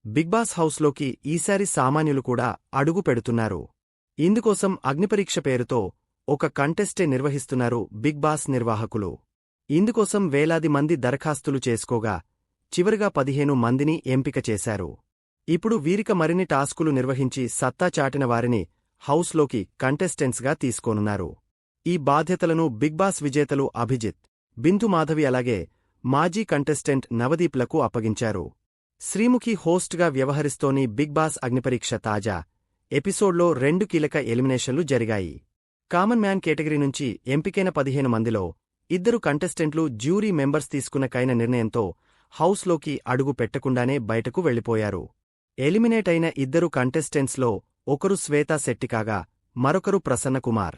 Big boss హౌస్లోకి ఈసారి సామాన్యులు కూడా అడుగు పెడుతున్నారు. ఇందుకోసం అగ్నిపరీక్ష పేరుతో ఒక కంటెస్టే నిర్వహిస్తున్నారు బిగ్ బాస్ నిర్వాహకులు. ఇందుకోసం వేలాది మంది దరఖాస్తులు చేసుకోగా చివరిగా 15 మందిని ఎంపిక చేశారు. ఇప్పుడు వీరిక మరిన్ని టాస్కులు నిర్వహించి సత్తా చాటిన వారిని హౌస్లోకి కంటెస్టెంట్స్గా తీసుకోనున్నారు. ఈ బాధ్యతలను బిగ్ బాస్ విజేతలు అభిజిత్, బిందు మాధవి అలాగే మాజీ కంటెస్టెంట్ నవదీప్లకు అప్పగించారు. శ్రీముఖి హోస్ట్గా వ్యవహరిస్తోని బిగ్ బాస్ అగ్నిపరీక్ష తాజా ఎపిసోడ్లో 2 కీలక ఎలిమినేషన్లు జరిగాయి. కామన్ మ్యాన్ కేటగిరీ నుంచి ఎంపికైన 15 మందిలో 2 కంటెస్టెంట్లు జ్యూరీ మెంబర్స్ తీసుకున్న కైన నిర్ణయంతో హౌస్లోకి అడుగు పెట్టకుండానే బయటకు వెళ్లిపోయారు. ఎలిమినేట్ అయిన 2 కంటెస్టెంట్స్లో ఒకరు శ్వేతా శెట్టి కాగా మరొకరు ప్రసన్న కుమార్.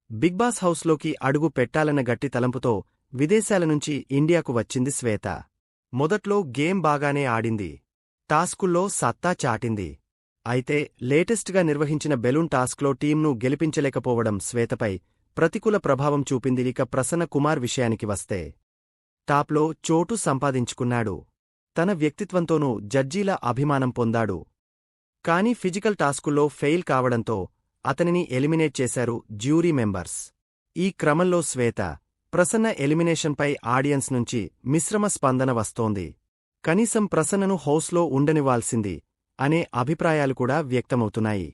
బిగ్ బాస్ హౌస్లోకి అడుగు పెట్టాలన్న గట్టి తలంపుతో విదేశాల నుంచి ఇండియాకు వచ్చింది శ్వేత. మొదట్లో గేమ్ బాగానే ఆడింది. టాస్కుల్లో సత్తా చాటింది. అయితే లేటెస్ట్గా నిర్వహించిన బెలూన్ టాస్క్లో టీంను గెలిపించలేకపోవడం శ్వేతపై ప్రతికూల ప్రభావం చూపింది. ఇక ప్రసన్న కుమార్ విషయానికి వస్తే టాప్లో చోటు సంపాదించుకున్నాడు. తన వ్యక్తిత్వంతోనూ జడ్జీల అభిమానం పొందాడు. కానీ ఫిజికల్ టాస్కుల్లో ఫెయిల్ కావడంతో అతనిని ఎలిమినేట్ చేశారు జ్యూరీ మెంబర్స్. ఈ క్రమంలో శ్వేత, ప్రసన్న ఎలిమినేషన్పై ఆడియన్స్ నుంచి మిశ్రమ స్పందన వస్తోంది. కనీసం ప్రసన్నను హౌస్లో ఉండనివ్వాల్సింది అనే అభిప్రాయాలు కూడా వ్యక్తమవుతున్నాయి.